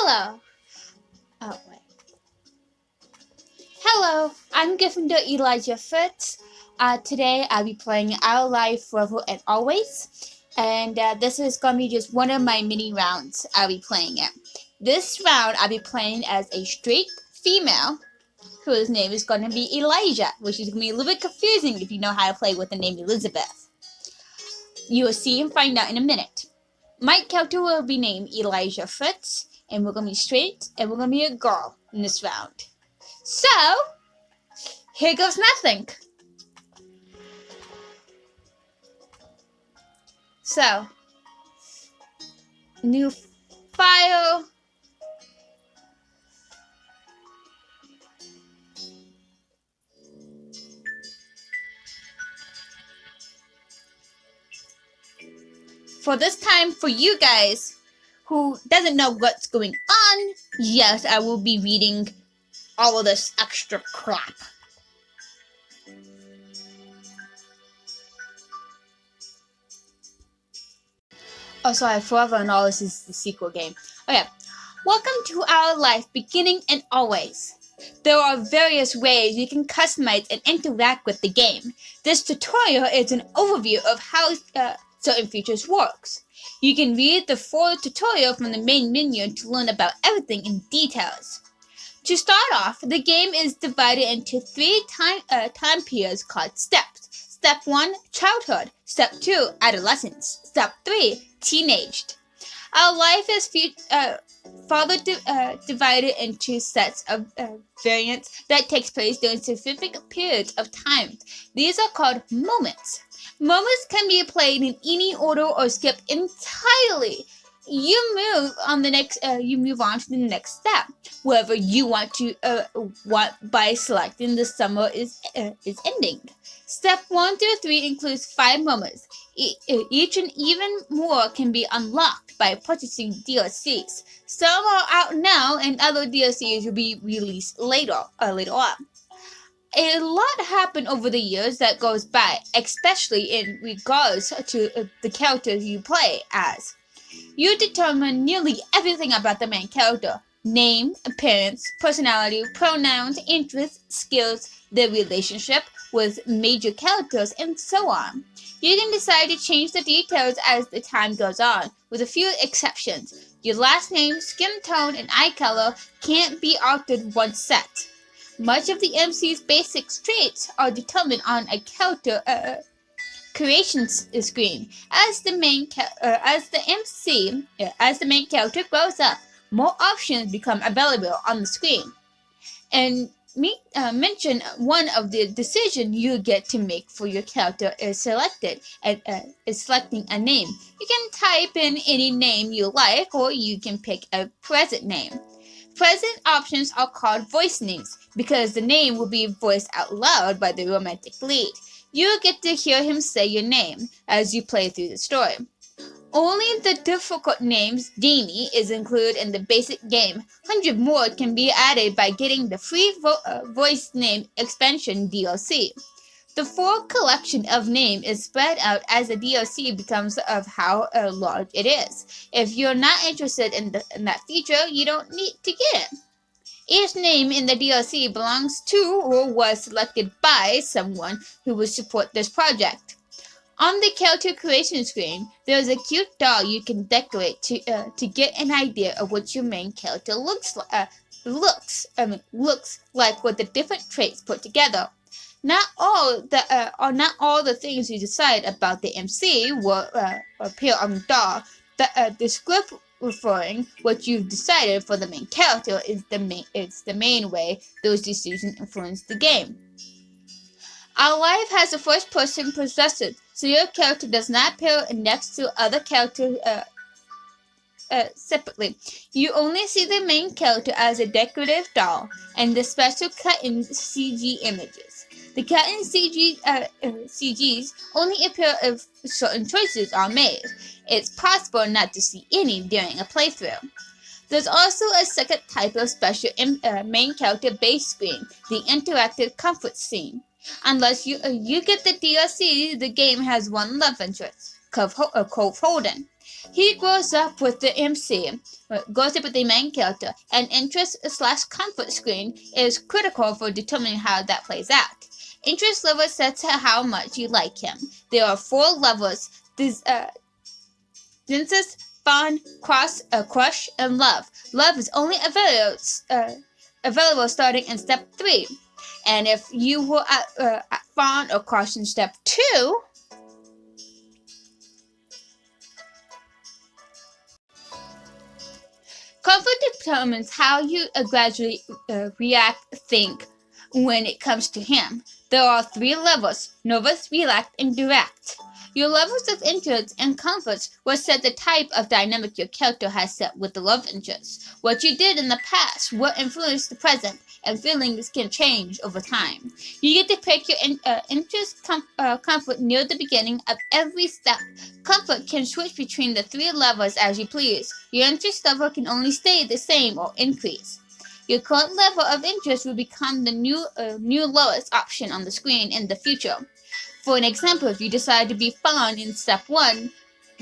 Hello. Oh, wait. Hello, I'm Gryffindor Eliza Fritz. Today I'll be playing Our Life Forever and Always. And this is going to be just one of my mini rounds I'll be playing it. This round I'll be playing as a straight female whose name is going to be Eliza, which is going to be a little bit confusing if you know how to play with the name Elizabeth. You will see and find out in a minute. My character will be named Eliza Fritz, and we're going to be straight, and we're going to be a girl in this round. So, here goes nothing. So, new file. For this time, for you guys who doesn't know what's going on, yes, I will be reading all of this extra crap. Oh, sorry, Forever and Always is the sequel game. Okay, welcome to Our Life, beginning and always. There are various ways you can customize and interact with the game. This tutorial is an overview of how certain features works. You can read the full tutorial from the main menu to learn about everything in details. To start off, the game is divided into three time periods called steps. Step 1, childhood. Step 2, adolescence. Step 3, teenaged. Our life is further divided into sets of variants that takes place during specific periods of time. These are called moments. Moments can be played in any order or skipped entirely. You move on to the next step, wherever you want to by selecting the summer is ending. Step 1 through 3 includes 5 moments. Each and even more can be unlocked by purchasing DLCs. Some are out now, and other DLCs will be released later on. A lot happened over the years that goes by, especially in regards to the characters you play as. You determine nearly everything about the main character: name, appearance, personality, pronouns, interests, skills, their relationship with major characters, and so on. You can decide to change the details as the time goes on, with a few exceptions. Your last name, skin tone, and eye color can't be altered once set. Much of the MC's basic traits are determined on a character creation screen. As the main character grows up, more options become available on the screen. And mention one of the decisions you get to make for your character is selecting a name. You can type in any name you like, or you can pick a present name. Present options are called voice names because the name will be voiced out loud by the romantic lead. You get to hear him say your name as you play through the story. Only the difficult names, Jamie, is included in the basic game. 100 more can be added by getting the free voice name expansion DLC. The full collection of name is spread out as the DLC becomes of how large it is. If you're not interested in that feature, you don't need to get it. Each name in the DLC belongs to or was selected by someone who will support this project. On the character creation screen, there is a cute doll you can decorate to get an idea of what your main character looks like with the different traits put together. Not all the things you decide about the MC will appear on the doll. The script referring what you've decided for the main character is the main way those decisions influence the game. Our life has a first-person perspective, so your character does not appear next to other characters separately. You only see the main character as a decorative doll and the special cut-in CG images. The cut-in CGs only appear if certain choices are made. It's possible not to see any during a playthrough. There's also a second type of special main character base screen, the interactive comfort scene. Unless you get the DLC, the game has one love interest, Cove Holden. He grows up with the main character, and interest/comfort screen is critical for determining how that plays out. Interest level sets how much you like him. There are 4 levels: densest, fun, crush, and love. Love is only available starting in step 3. And if you were at fun or crush in step 2, comfort determines how you gradually react, think when it comes to him. There are 3 levels: nervous, relaxed, and direct. Your levels of interest and comforts will set the type of dynamic your character has set with the love interest. What you did in the past will influence the present, and feelings can change over time. You get to pick your comfort near the beginning of every step. Comfort can switch between the 3 levels as you please. Your interest level can only stay the same or increase. Your current level of interest will become the new lowest option on the screen in the future. For an example, if you decide to be fun in step 1,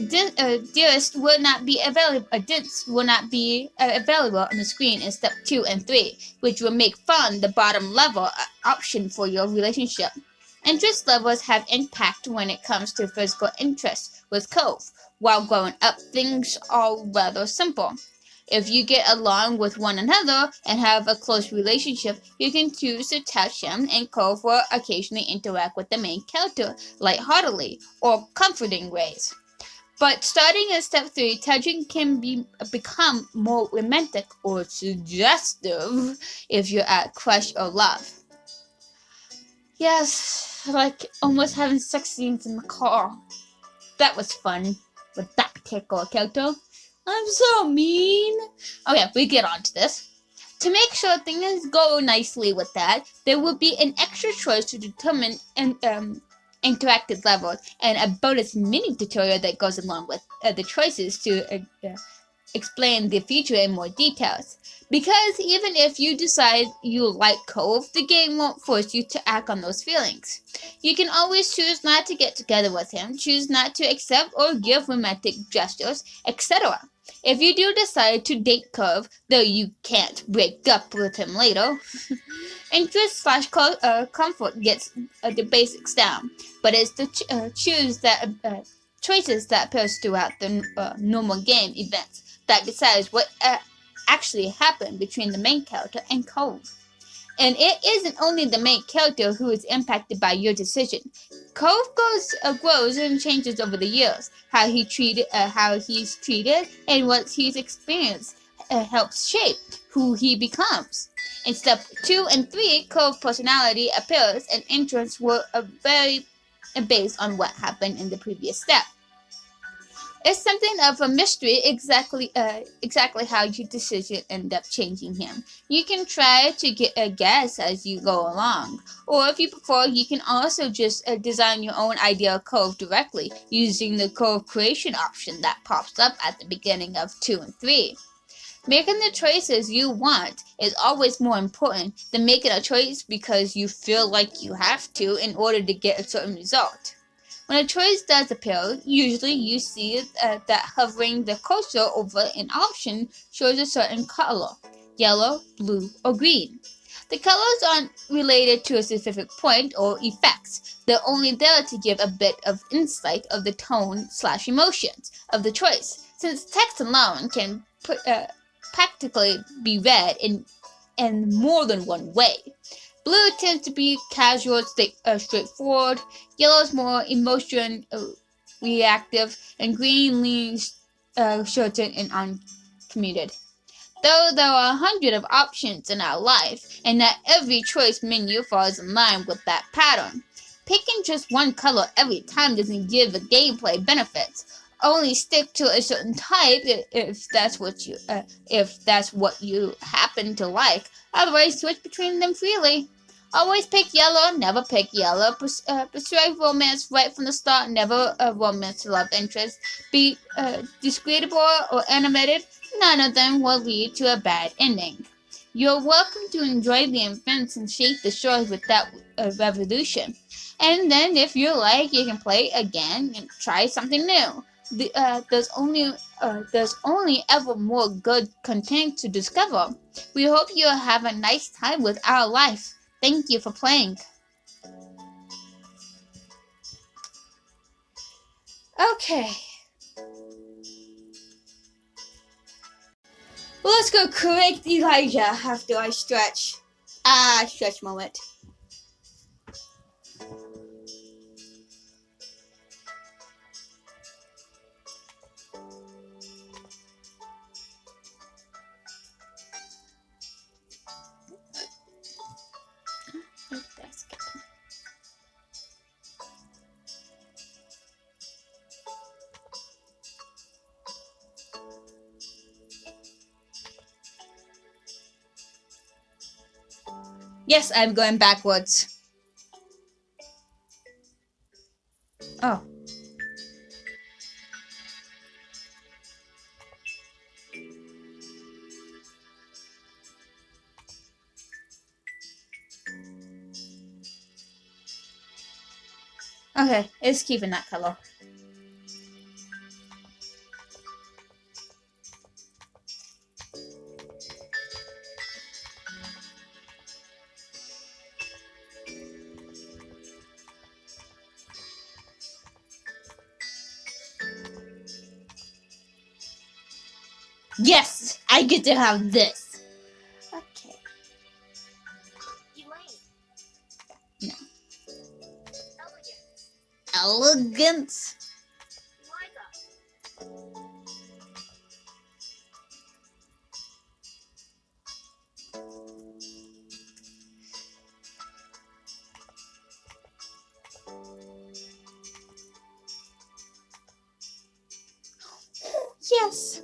dearest will not be available. Dense will not be available on the screen in step 2 and 3, which will make fun the bottom level option for your relationship. Interest levels have impact when it comes to physical interest with Cove. While growing up, things are rather simple. If you get along with one another and have a close relationship, you can choose to touch him, and Cove will occasionally interact with the main character lightheartedly or comforting ways. But starting in step 3, touching can become more romantic or suggestive if you're at crush or love. Yes, like almost having sex scenes in the car. That was fun with that particular character. I'm so mean. Okay, we get on to this. To make sure things go nicely with that, there will be an extra choice to determine interactive levels and a bonus mini tutorial that goes along with the choices to explain the feature in more details. Because even if you decide you like Cove, the game won't force you to act on those feelings. You can always choose not to get together with him, choose not to accept or give romantic gestures, etc. If you do decide to date Cove, though you can't break up with him later, interest/comfort gets the basics down, but it's the choices that appears throughout the normal game events that decides what actually happened between the main character and Cove. And it isn't only the main character who is impacted by your decision. Cove grows and changes over the years. How he's treated, and what he's experienced helps shape who he becomes. In step 2 and 3, Cove's personality appears and interests were very based on what happened in the previous step. It's something of a mystery exactly how your decision ended up changing him. You can try to get a guess as you go along, or if you prefer, you can also just design your own idea of Cove directly using the Cove creation option that pops up at the beginning of 2 and 3. Making the choices you want is always more important than making a choice because you feel like you have to in order to get a certain result. When a choice does appear, usually you see that hovering the cursor over an option shows a certain color: yellow, blue, or green. The colors aren't related to a specific point or effects. They're only there to give a bit of insight of the tone/emotions of the choice, since text alone can practically be read in more than one way. Blue tends to be casual, straightforward. Yellow is more emotion reactive, and green leans certain and uncommitted. Though there are hundreds of options in our life, and not every choice menu falls in line with that pattern. Picking just one color every time doesn't give the gameplay benefits. Only stick to a certain type if that's what you happen to like. Otherwise, switch between them freely. Always pick yellow, never pick yellow. Persuade romance right from the start, never a romance love interest. Be discreditable or animated, none of them will lead to a bad ending. You're welcome to enjoy the events and shape the story without revolution. And then if you like, you can play again and try something new. There's only ever more good content to discover. We hope you have a nice time with our life. Thank you for playing. Okay. Well, let's go correct Elijah after I stretch. Stretch moment. That's good. Yes, I'm going backwards. Oh. Okay, it's keeping that color. Yes, I get to have this. Okay. You might. No. Elegant. Elegance. Eliza. Yes.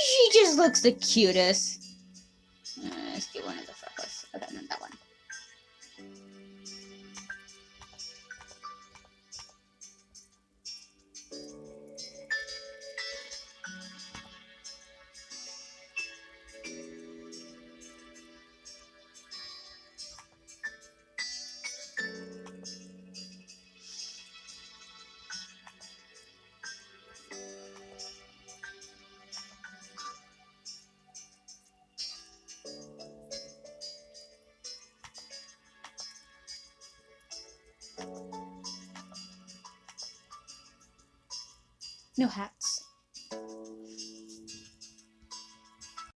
She just looks the cutest. Let's do one of the freckles. Okay, not that one. No hats.